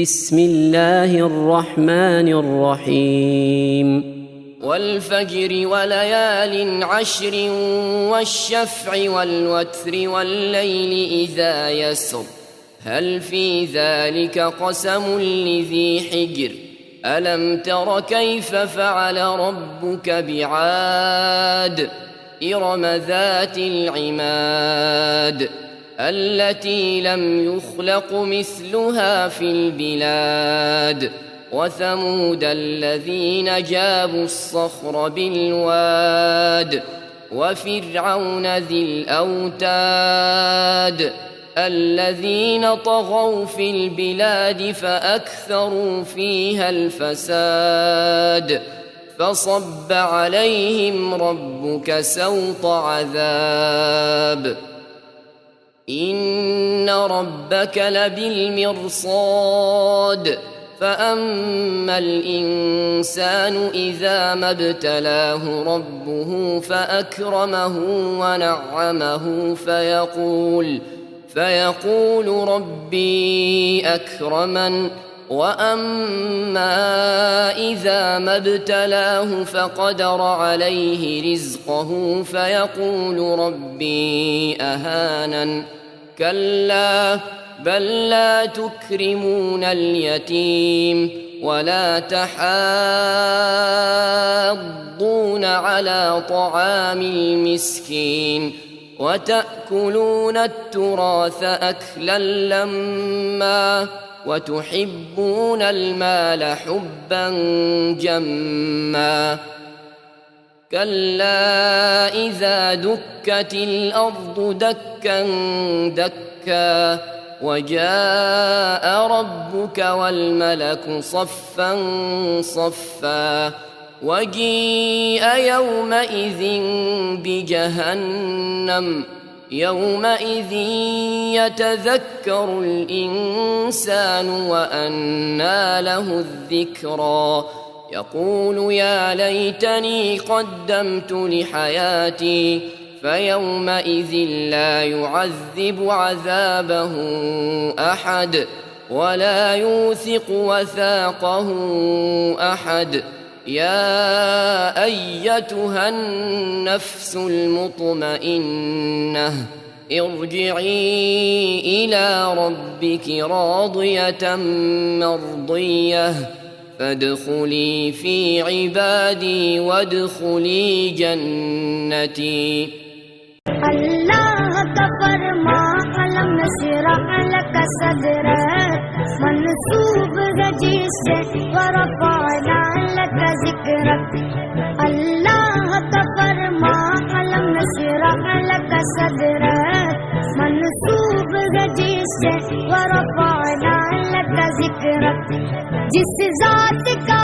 بسم الله الرحمن الرحيم والفجر وليال عشر والشفع والوتر والليل إذا يسر هل في ذلك قسم لذي حجر ألم تر كيف فعل ربك بعاد إرم ذات العماد التي لم يخلق مثلها في البلاد وثمود الذين جابوا الصخر بالواد وفرعون ذي الأوتاد الذين طغوا في البلاد فأكثروا فيها الفساد فصب عليهم ربك سوط عذاب إن ربك لبالمرصاد فأما الإنسان إذا ما ابتلاه ربه فأكرمه ونعمه فيقول ربي أكرمن وأما إذا ما ابتلاه فقدر عليه رزقه فيقول ربي أهانن كلا بل لا تكرمون اليتيم ولا تحاضون على طعام المسكين وتأكلون التراث أكلا لما وتحبون المال حبا جما كلا إذا دكت الأرض دكا دكا وجاء ربك والملك صفا صفا وجيء يومئذ بجهنم يومئذ يتذكر الإنسان وأنى له الذكرى يقول يا ليتني قدمت لحياتي فيومئذ لا يعذب عذابه أحد ولا يوثق وثاقه أحد يا أيتها النفس المطمئنة ارجعي إلى ربك راضية مرضية فادخلي في عبادي وادخلي جنتي اللہ کا فرما علم نشرح لك صدرك منصوب رجس ورفعنا لك ذكرك اللہ کا فرما علم نشرح لك صدرك منصوب رجس ورفعنا لك ذكرك جس ذات کا